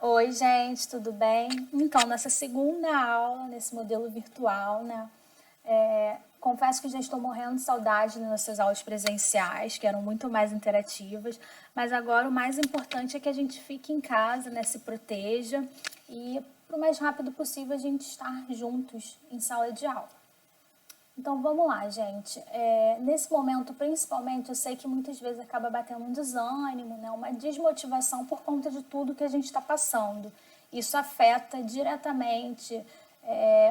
Oi, gente, tudo bem? Então, nessa segunda aula, nesse modelo virtual, né? Confesso que já estou morrendo de saudade das nossas aulas presenciais, que eram muito mais interativas, mas agora o mais importante é que a gente fique em casa, né? Se proteja e, para o mais rápido possível, a gente estar juntos em sala de aula. Então, vamos lá, gente. Nesse momento, principalmente, eu sei que muitas vezes acaba batendo um desânimo, né? Uma desmotivação por conta de tudo que a gente está passando. Isso afeta diretamente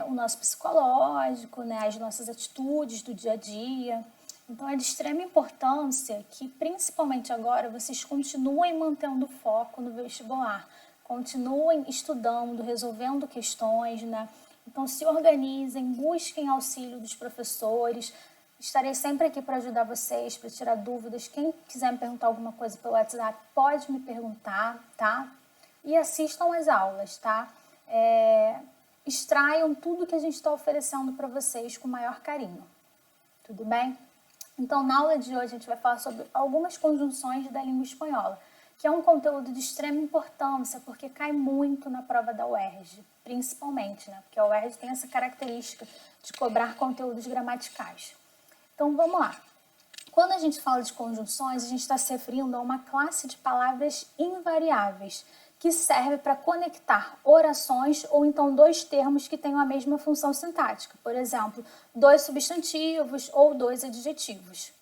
o nosso psicológico, né? As nossas atitudes do dia a dia. Então, é de extrema importância que, principalmente agora, vocês continuem mantendo foco no vestibular. Continuem estudando, resolvendo questões, né? Então, se organizem, busquem auxílio dos professores. Estarei sempre aqui para ajudar vocês, para tirar dúvidas. Quem quiser me perguntar alguma coisa pelo WhatsApp, pode me perguntar, tá? E assistam às aulas, tá? Extraiam tudo que a gente está oferecendo para vocês com o maior carinho. Tudo bem? Então, na aula de hoje, a gente vai falar sobre algumas conjunções da língua espanhola, que é um conteúdo de extrema importância, porque cai muito na prova da UERJ, principalmente, né? Porque a UERJ tem essa característica de cobrar conteúdos gramaticais. Então, vamos lá. Quando a gente fala de conjunções, a gente está se referindo a uma classe de palavras invariáveis, que serve para conectar orações ou então dois termos que tenham a mesma função sintática. Por exemplo, dois substantivos ou dois adjetivos.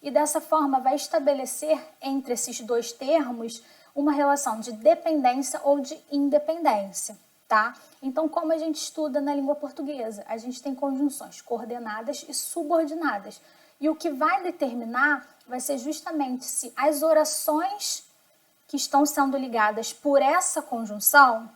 E dessa forma vai estabelecer entre esses dois termos uma relação de dependência ou de independência, tá? Então, como a gente estuda na língua portuguesa, a gente tem conjunções coordenadas e subordinadas. E o que vai determinar vai ser justamente se as orações que estão sendo ligadas por essa conjunção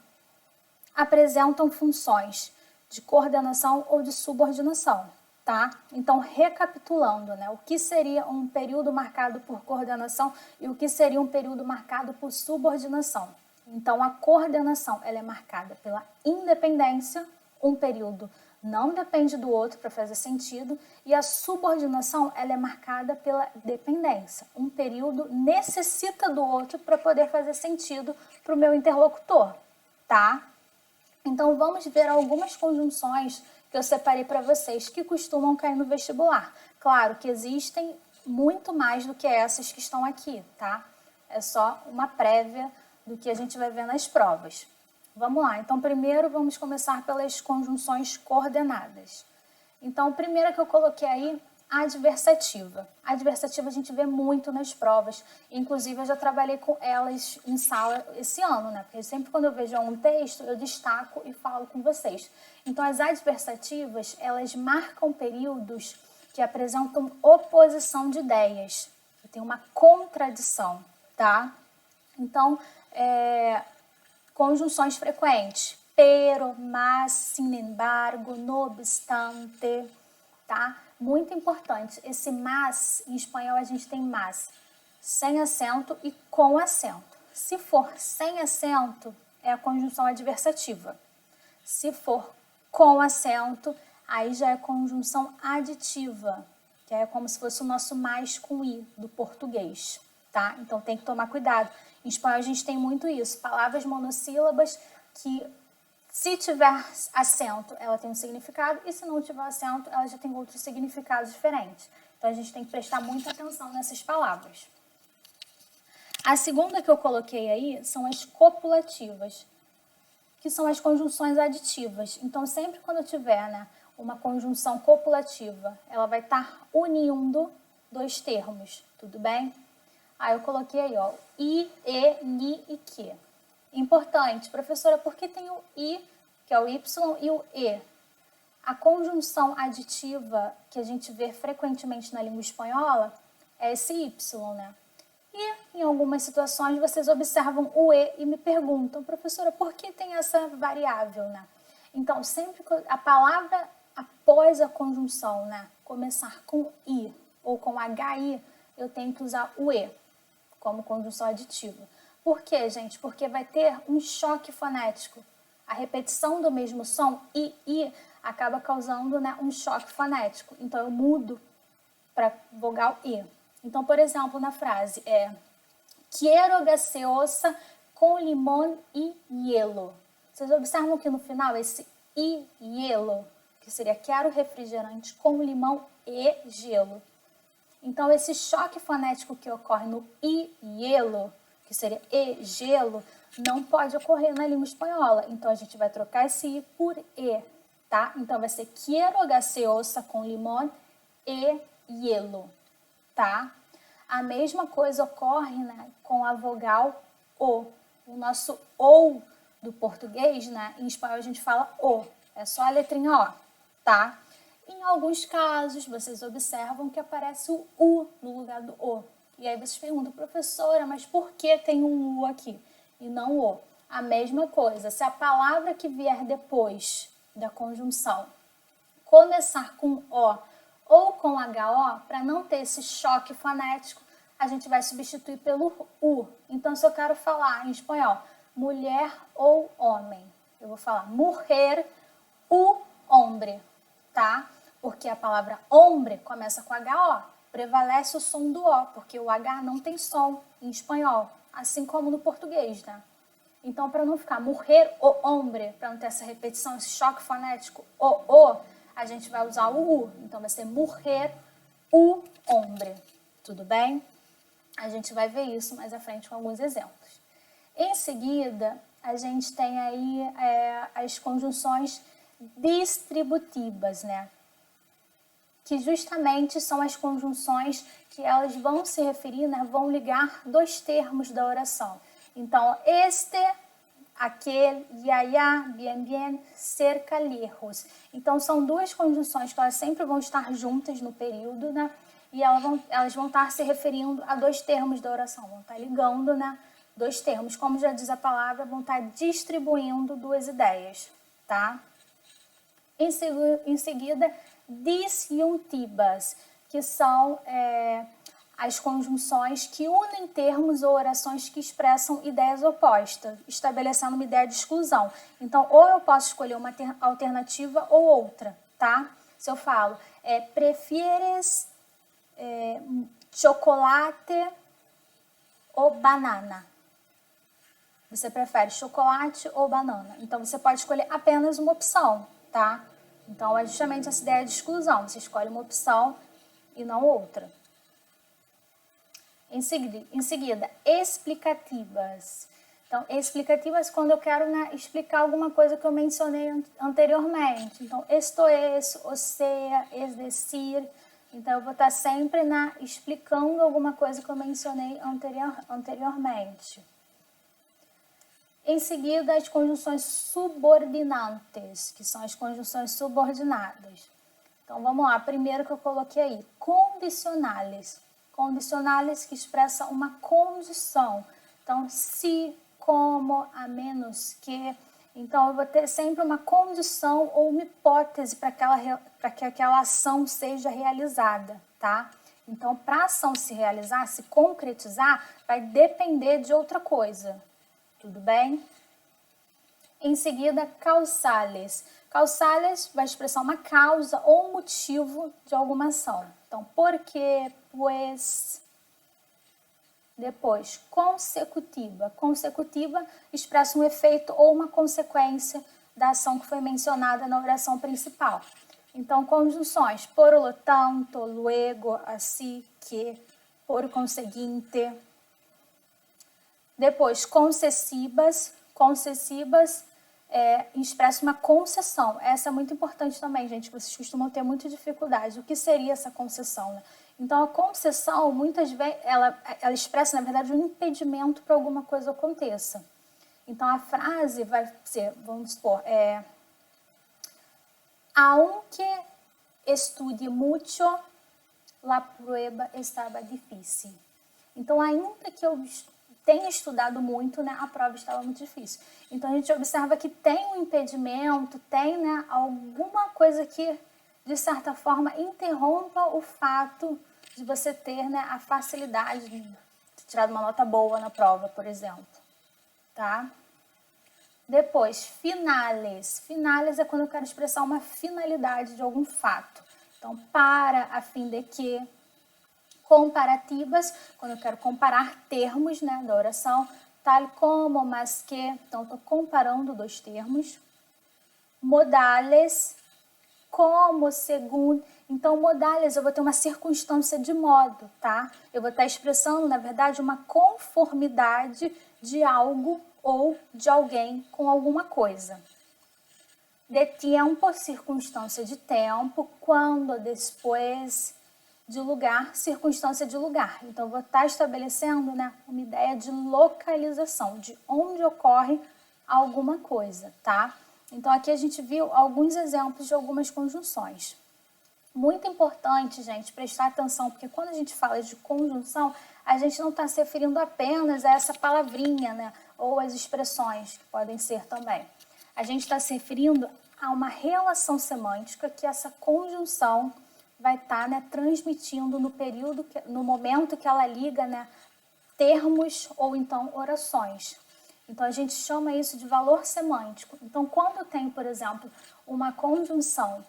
apresentam funções de coordenação ou de subordinação, tá? Então, recapitulando, né? O que seria um período marcado por coordenação e o que seria um período marcado por subordinação. Então, a coordenação ela é marcada pela independência, um período não depende do outro para fazer sentido, e a subordinação ela é marcada pela dependência. Um período necessita do outro para poder fazer sentido para o meu interlocutor, tá? Então, vamos ver algumas conjunções que eu separei para vocês que costumam cair no vestibular. Claro que existem muito mais do que essas que estão aqui, tá? É só uma prévia do que a gente vai ver nas provas. Vamos lá, então primeiro vamos começar pelas conjunções coordenadas. Então, a primeira que eu coloquei aí, adversativa. A adversativa a gente vê muito nas provas, inclusive eu já trabalhei com elas em sala esse ano, né? Porque sempre quando eu vejo um texto, eu destaco e falo com vocês. Então, as adversativas, elas marcam períodos que apresentam oposição de ideias, que tem uma contradição, tá? Então, conjunções frequentes, pero, mas, sin embargo, no obstante, tá? Muito importante, esse mas, em espanhol a gente tem mas, sem acento e com acento. Se for sem acento, é a conjunção adversativa. Se for com acento, aí já é conjunção aditiva, que é como se fosse o nosso mais com i do português, tá? Então tem que tomar cuidado. Em espanhol a gente tem muito isso, palavras monossílabas que se tiver acento, ela tem um significado, e se não tiver acento, ela já tem outros significados diferentes. Então a gente tem que prestar muita atenção nessas palavras. A segunda que eu coloquei aí são as copulativas, que são as conjunções aditivas. Então, sempre quando eu tiver, né, uma conjunção copulativa, ela vai estar unindo dois termos, tudo bem? Aí eu coloquei aí, ó, i, e, ni e que. Importante, professora, por que tem o i, que é o y, e o e? A conjunção aditiva que a gente vê frequentemente na língua espanhola é esse y, né? E em algumas situações vocês observam o e e me perguntam, professora, por que tem essa variável, né? Então, sempre que a palavra após a conjunção, né, começar com i ou com hi, eu tenho que usar o e como conjunção aditiva. Por quê, gente? Porque vai ter um choque fonético. A repetição do mesmo som, i, acaba causando, né, um choque fonético. Então, eu mudo para vogal i. Então, por exemplo, na frase quiero gaseosa com limão e hielo. Vocês observam que no final esse e hielo, que seria quero refrigerante com limão e gelo. Então, esse choque fonético que ocorre no i hielo, que seria e gelo, não pode ocorrer na língua espanhola. Então, a gente vai trocar esse i por e, tá? Então, vai ser quiero gaseosa com limão e hielo, tá? A mesma coisa ocorre, né, com a vogal o. O nosso ou do português, né, em espanhol a gente fala o. É só a letrinha O, tá? Em alguns casos, vocês observam que aparece o U no lugar do O. E aí vocês perguntam, professora, mas por que tem um U aqui e não O? A mesma coisa, se a palavra que vier depois da conjunção começar com O ou com HO, para não ter esse choque fonético, a gente vai substituir pelo U. Então, se eu quero falar em espanhol, mulher ou homem, eu vou falar mujer u hombre, tá? Porque a palavra hombre começa com HO, prevalece o som do O, porque o H não tem som em espanhol, assim como no português, né? Então, para não ficar mujer o hombre, para não ter essa repetição, esse choque fonético, o, a gente vai usar o U. Então, vai ser mujer u hombre, tudo bem? A gente vai ver isso mais à frente com alguns exemplos. Em seguida, a gente tem aí as conjunções distributivas, né? Que justamente são as conjunções que elas vão se referir, né? Vão ligar dois termos da oração. Então, este, aquele, ya, bien, bien, cerca, lejos. Então, são duas conjunções que elas sempre vão estar juntas no período, né? E elas vão estar se referindo a dois termos da oração, vão estar ligando, né? Dois termos. Como já diz a palavra, vão estar distribuindo duas ideias, tá? Em seguida, disjuntivas, que são as conjunções que unem termos ou orações que expressam ideias opostas, estabelecendo uma ideia de exclusão. Então, ou eu posso escolher uma alternativa ou outra, tá? Se eu falo, prefieres chocolate ou banana? Você prefere chocolate ou banana? Então, você pode escolher apenas uma opção, tá? Então, é justamente essa ideia de exclusão. Você escolhe uma opção e não outra. Em seguida, explicativas. Então, explicativas quando eu quero, né, explicar alguma coisa que eu mencionei anteriormente. Então, esto es, o sea, es decir. Então, eu vou estar sempre, né, explicando alguma coisa que eu mencionei anteriormente. Em seguida, as conjunções subordinantes, que são as conjunções subordinadas. Então, vamos lá. Primeiro que eu coloquei aí, condicionales. Condicionales que expressam uma condição. Então, se, como, a menos que. Então, eu vou ter sempre uma condição ou uma hipótese para que aquela ação seja realizada, tá? Então, para a ação se realizar, se concretizar, vai depender de outra coisa. Tudo bem? Em seguida, causales. Causales vai expressar uma causa ou um motivo de alguma ação. Então, porque, pues. Depois, consecutiva. Consecutiva expressa um efeito ou uma consequência da ação que foi mencionada na oração principal. Então, conjunções por lo tanto, luego, así que, por conseguinte. Depois, concessivas. Concessivas expressa uma concessão. Essa é muito importante também, gente, que vocês costumam ter muita dificuldade. O que seria essa concessão, né? Então, a concessão, muitas vezes, ela expressa, na verdade, um impedimento para alguma coisa aconteça. Então, a frase vai ser, vamos supor, aunque estudie mucho, la prueba estaba difícil. Então, ainda que eu tenha estudado muito, né, a prova estava muito difícil. Então, a gente observa que tem um impedimento, tem, né, alguma coisa que, de certa forma, interrompa o fato de você ter, né, a facilidade de tirar uma nota boa na prova, por exemplo. Tá? Depois, finales. Finales é quando eu quero expressar uma finalidade de algum fato. Então, para, a fim de que. Comparativas, quando eu quero comparar termos, né, da oração. tal como, mas que. Então, estou comparando dois termos. Modales, como, segundo. Então, modales, eu vou ter uma circunstância de modo, tá? Eu vou estar expressando, na verdade, uma conformidade de algo ou de alguém com alguma coisa. De tempo, circunstância de tempo. Quando, depois, de lugar, circunstância de lugar. Então, eu vou estar estabelecendo, né, uma ideia de localização, de onde ocorre alguma coisa, tá? Então, aqui a gente viu alguns exemplos de algumas conjunções. Muito importante, gente, prestar atenção, porque quando a gente fala de conjunção, a gente não está se referindo apenas a essa palavrinha, né? Ou as expressões, que podem ser também. A gente está se referindo a uma relação semântica que essa conjunção vai estar, né, transmitindo no momento que ela liga, né, termos ou então orações. Então, a gente chama isso de valor semântico. Então, quando eu tenho, por exemplo, uma conjunção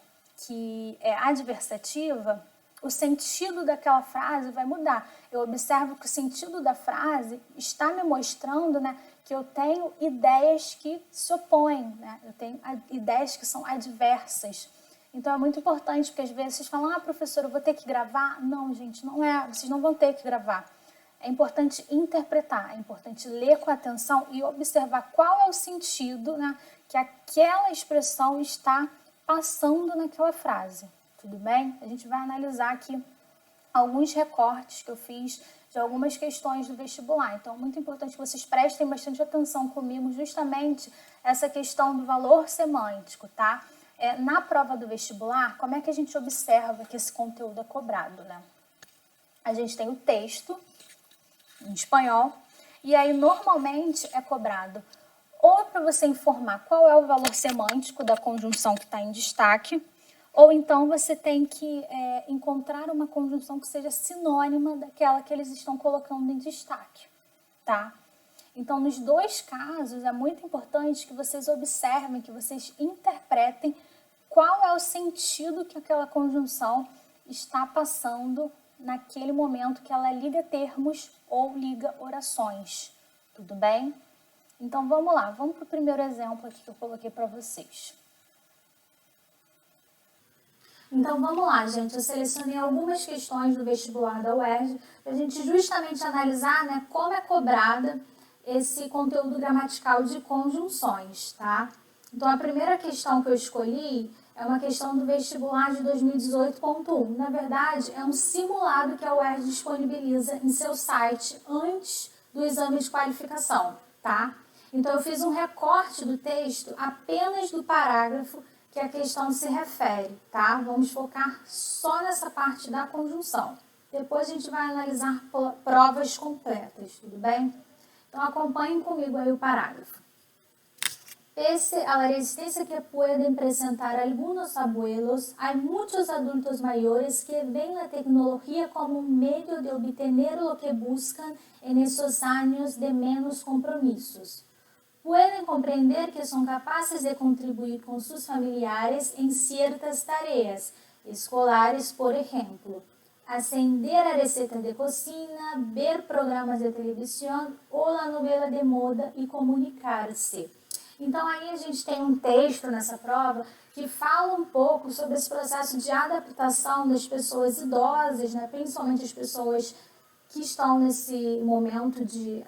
que é adversativa, o sentido daquela frase vai mudar. Eu observo que o sentido da frase está me mostrando, né, que eu tenho ideias que se opõem, né? Eu tenho ideias que são adversas. Então, é muito importante, porque às vezes vocês falam, professora, eu vou ter que gravar? Não, gente, não é. Vocês não vão ter que gravar. É importante interpretar, é importante ler com atenção e observar qual é o sentido, né, que aquela expressão está passando naquela frase, tudo bem? A gente vai analisar aqui alguns recortes que eu fiz de algumas questões do vestibular. Então, é muito importante que vocês prestem bastante atenção comigo, justamente essa questão do valor semântico, tá? Na prova do vestibular, como é que a gente observa que esse conteúdo é cobrado, né? A gente tem o texto em espanhol, e aí normalmente é cobrado ou para você informar qual é o valor semântico da conjunção que está em destaque, ou então você tem que encontrar uma conjunção que seja sinônima daquela que eles estão colocando em destaque, tá? Então, nos dois casos, é muito importante que vocês observem, que vocês interpretem qual é o sentido que aquela conjunção está passando naquele momento que ela liga termos ou liga orações, tudo bem? Então, vamos lá, vamos para o primeiro exemplo aqui que eu coloquei para vocês. Então, vamos lá, gente, eu selecionei algumas questões do vestibular da UERJ para a gente justamente analisar, né, como é cobrada esse conteúdo gramatical de conjunções, tá? Então, a primeira questão que eu escolhi é uma questão do vestibular de 2018.1. Na verdade, é um simulado que a UERJ disponibiliza em seu site antes do exame de qualificação, tá? Então, eu fiz um recorte do texto apenas do parágrafo que a questão se refere, tá? Vamos focar só nessa parte da conjunção. Depois a gente vai analisar provas completas, tudo bem? Então, acompanhem comigo aí o parágrafo. Pese a la resistencia que pueden presentar algunos abuelos, hay muchos adultos mayores que ven la tecnología como un medio de obtener lo que buscan en esos años de menos compromisos. Pueden comprender que son capaces de contribuir con sus familiares en ciertas tareas, escolares, por ejemplo, acender a receta de cocina, ver programas de televisión o la novela de moda y comunicarse. Então, aí a gente tem um texto nessa prova que fala um pouco sobre esse processo de adaptação das pessoas idosas, né? Principalmente as pessoas que estão nesse momento de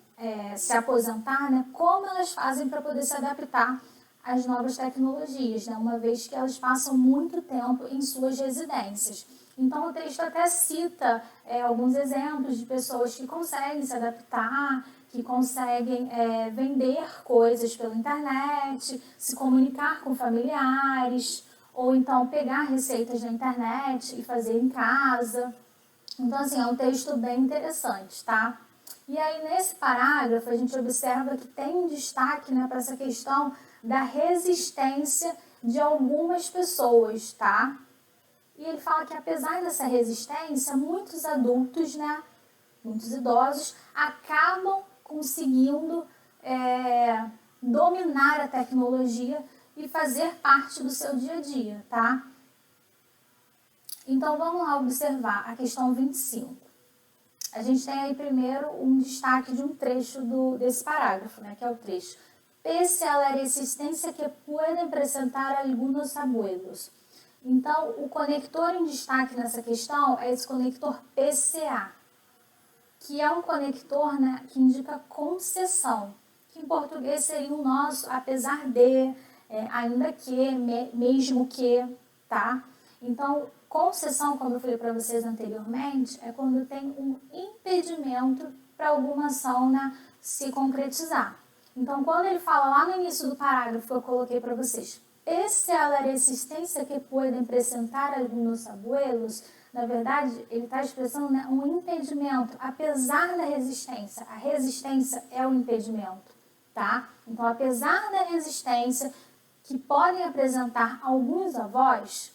se aposentar, né? Como elas fazem para poder se adaptar às novas tecnologias, né? Uma vez que elas passam muito tempo em suas residências. Então, o texto até cita alguns exemplos de pessoas que conseguem se adaptar, que conseguem vender coisas pela internet, se comunicar com familiares, ou então pegar receitas na internet e fazer em casa. Então, assim, é um texto bem interessante, tá? E aí, nesse parágrafo, a gente observa que tem um destaque, né, para essa questão da resistência de algumas pessoas, tá? E ele fala que, apesar dessa resistência, muitos adultos, né, muitos idosos, acabam conseguindo dominar a tecnologia e fazer parte do seu dia a dia, tá? Então, vamos lá observar a questão 25. a gente tem aí primeiro um destaque de um trecho desse parágrafo, né, que é o trecho. Pese a la resistência que pueden apresentar algunos abuelos. Então, o conector em destaque nessa questão é esse conector PCA, que é um conector, né, que indica concessão, que em português seria o nosso apesar de, ainda que, mesmo que, tá? Então, concessão, como eu falei para vocês anteriormente, é quando tem um impedimento para alguma ação, né, se concretizar. Então, quando ele fala lá no início do parágrafo que eu coloquei para vocês, pese a la resistência que podem apresentar alguns abuelos, na verdade, ele está expressando, né, um impedimento, apesar da resistência. A resistência é o impedimento, tá? Então, apesar da resistência que podem apresentar alguns avós,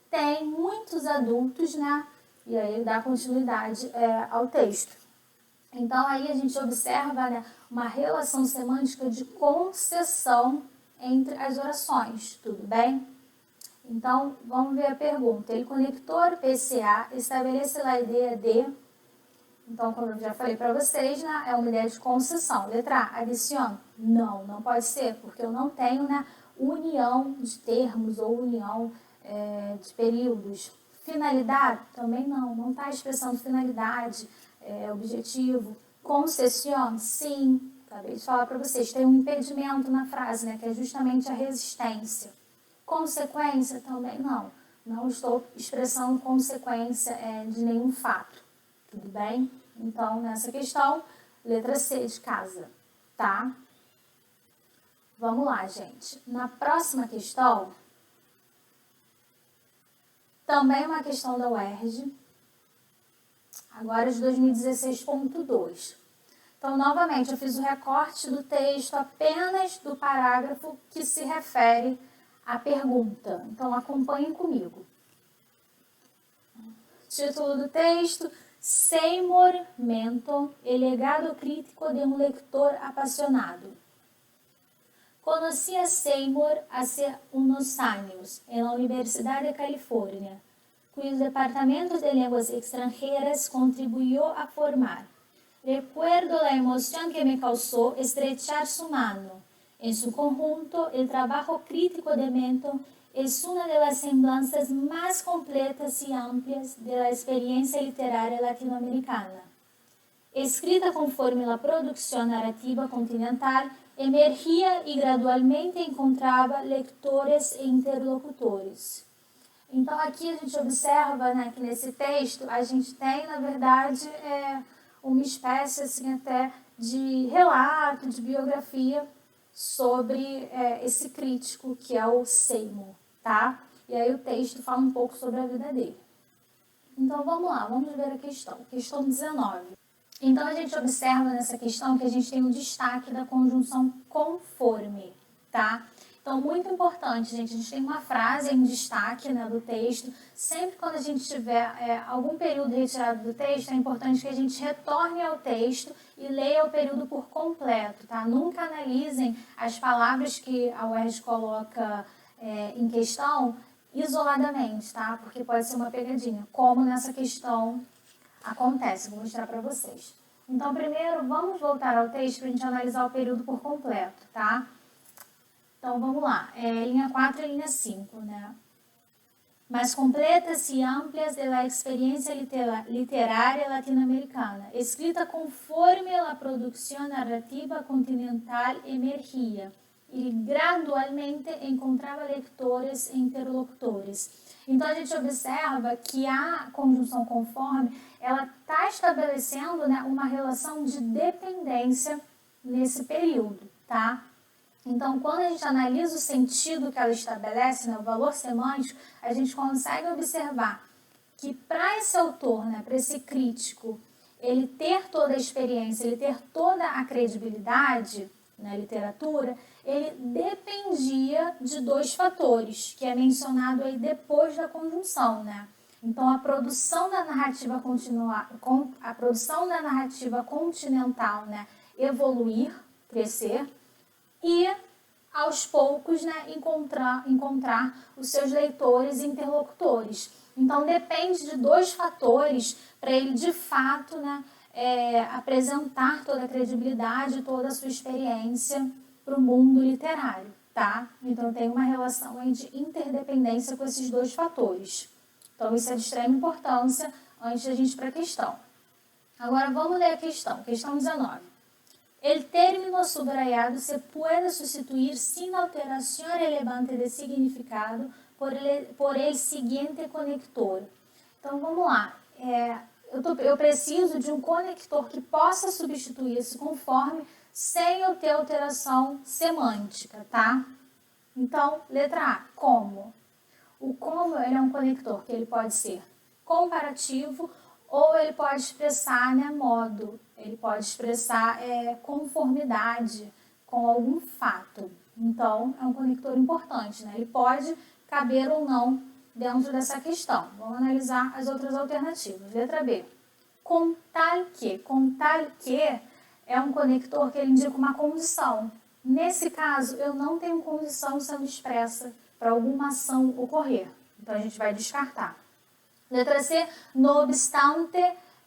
tem muitos adultos, né? E aí ele dá continuidade ao texto. Então, aí a gente observa, né, uma relação semântica de concessão entre as orações, tudo bem? Então, vamos ver a pergunta. El conector PCA estabelece a ideia de... Então, como eu já falei para vocês, né, é uma ideia de concessão. Letra A, adiciona? Não, não pode ser, porque eu não tenho, né, união de termos ou união de períodos. Finalidade? Também não está expressando finalidade, objetivo. Concessão? Sim, acabei de falar para vocês, tem um impedimento na frase, né, que é justamente a resistência. Consequência? Também não. Não estou expressando consequência de nenhum fato. Tudo bem? Então, nessa questão, letra C de casa, tá? Vamos lá, gente. Na próxima questão, também uma questão da UERJ, agora de 2016.2. Então, novamente, eu fiz o recorte do texto apenas do parágrafo que se refere à pergunta. Então, acompanhem comigo. Título do texto: Seymour Menton, el legado crítico de um leitor apasionado. Conocí a Seymour hace unos años en la Universidad de California, cuyos departamentos de lenguas extranjeras contribuyó a formar. Recuerdo la emoción que me causó estrechar su mano. En su conjunto, el trabajo crítico de Menton es una de las semblanzas más completas y amplias de la experiencia literaria latinoamericana. Escrita conforme la producción narrativa continental, emergia e gradualmente encontrava leitores e interlocutores. Então, aqui a gente observa, né, que nesse texto a gente tem, na verdade, uma espécie assim, até de relato, de biografia sobre esse crítico que é o Seymour, tá? E aí o texto fala um pouco sobre a vida dele. Então, vamos lá, vamos ver a questão. Questão 19. Então, a gente observa nessa questão que a gente tem um destaque da conjunção conforme, tá? Então, muito importante, gente, a gente tem uma frase em destaque, né, do texto. Sempre quando a gente tiver algum período retirado do texto, é importante que a gente retorne ao texto e leia o período por completo, tá? Nunca analisem as palavras que a UERJ coloca em questão isoladamente, tá? Porque pode ser uma pegadinha, como nessa questão acontece, vou mostrar para vocês. Então, primeiro, vamos voltar ao texto para a gente analisar o período por completo, tá? Então, vamos lá. Linha 4 e linha 5, né? Mais completas e amplias de la experiencia literaria latinoamericana, escrita conforme a produção narrativa continental emergia e gradualmente encontrava leitores e interlocutores. Então, a gente observa que a conjunção conforme, ela está estabelecendo, né, uma relação de dependência nesse período, tá? Então, quando a gente analisa o sentido que ela estabelece, né, o valor semântico, a gente consegue observar que para esse autor, né, para esse crítico, ele ter toda a experiência, ele ter toda a credibilidade na literatura, ele dependia de dois fatores, que é mencionado aí depois da conjunção, né? Então, a produção da narrativa continental, né, evoluir, crescer, e aos poucos, né, encontrar os seus leitores e interlocutores. Então, depende de 2 fatores para ele, de fato, né, apresentar toda a credibilidade, toda a sua experiência para o mundo literário, tá? Então, tem uma relação aí de interdependência com esses 2 fatores. Então, isso é de extrema importância antes da gente ir para a questão. Agora, vamos ler a questão. Questão 19. El término subrayado se puede sustituir sin alteración relevante de significado por el siguiente conector. Então, vamos lá. Eu preciso de um conector que possa substituir esse conforme sem eu ter alteração semântica, tá? Então, letra A, como? O como ele é um conector que ele pode ser comparativo ou ele pode expressar, né, modo, ele pode expressar conformidade com algum fato. Então, é um conector importante, né? Ele pode caber ou não dentro dessa questão. Vamos analisar as outras alternativas. Letra B. Com tal que é um conector que ele indica uma condição. Nesse caso, eu não tenho condição sendo expressa para alguma ação ocorrer. Então, a gente vai descartar. Letra C, no obstante,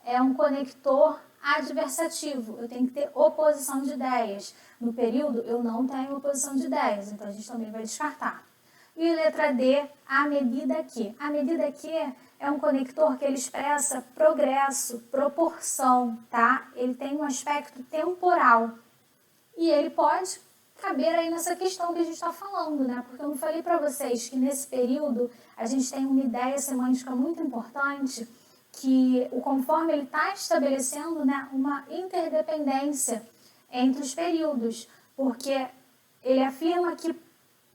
é um conector adversativo. Eu tenho que ter oposição de ideias. No período, eu não tenho oposição de ideias, então a gente também vai descartar. E letra D, à medida que. À medida que é um conector que ele expressa progresso, proporção, tá? Ele tem um aspecto temporal. E ele pode caber aí nessa questão que a gente está falando, né? Porque eu não falei para vocês que nesse período a gente tem uma ideia semântica muito importante, que o conforme ele está estabelecendo, né, uma interdependência entre os períodos, porque ele afirma que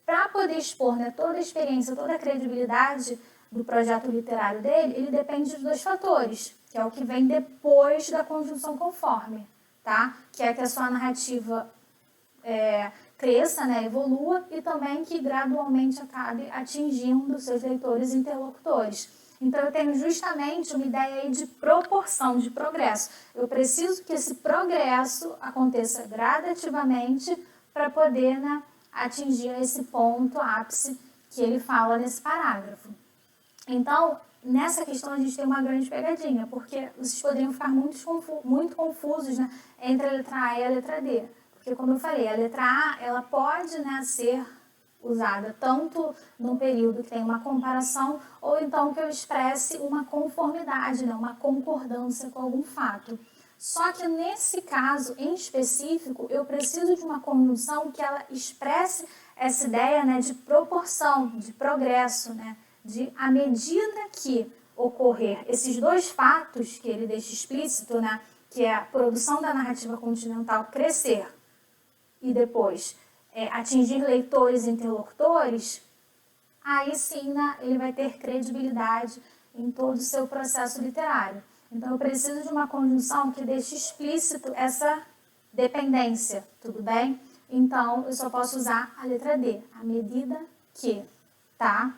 para poder expor, né, toda a experiência, toda a credibilidade do projeto literário dele, ele depende de 2 fatores, que é o que vem depois da conjunção conforme, tá? Que é que a sua narrativa cresça, né, evolua e também que gradualmente acabe atingindo seus leitores e interlocutores. Então, eu tenho justamente uma ideia aí de proporção, de progresso. Eu preciso que esse progresso aconteça gradativamente para poder, né, atingir esse ponto ápice que ele fala nesse parágrafo. Então, nessa questão a gente tem uma grande pegadinha, porque vocês poderiam ficar muito confusos, né, entre a letra A e a letra D. Porque, como eu falei, a letra A ela pode, né, ser usada tanto num período que tem uma comparação ou então que eu expresse uma conformidade, né, uma concordância com algum fato. Só que nesse caso em específico, eu preciso de uma conjunção que ela expresse essa ideia, né, de proporção, de progresso, né, de à medida que ocorrer esses 2 fatos que ele deixa explícito, né, que é a produção da narrativa continental crescer e depois atingir leitores e interlocutores, aí sim, né, ele vai ter credibilidade em todo o seu processo literário. Então, eu preciso de uma conjunção que deixe explícito essa dependência, tudo bem? Então, eu só posso usar a letra D, à medida que, tá?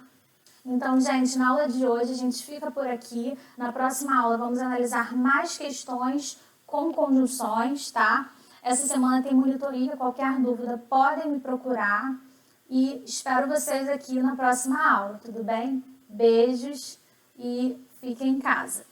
Então, gente, na aula de hoje a gente fica por aqui. Na próxima aula vamos analisar mais questões com conjunções, tá? Essa semana tem monitoria, qualquer dúvida podem me procurar e espero vocês aqui na próxima aula, tudo bem? Beijos e fiquem em casa.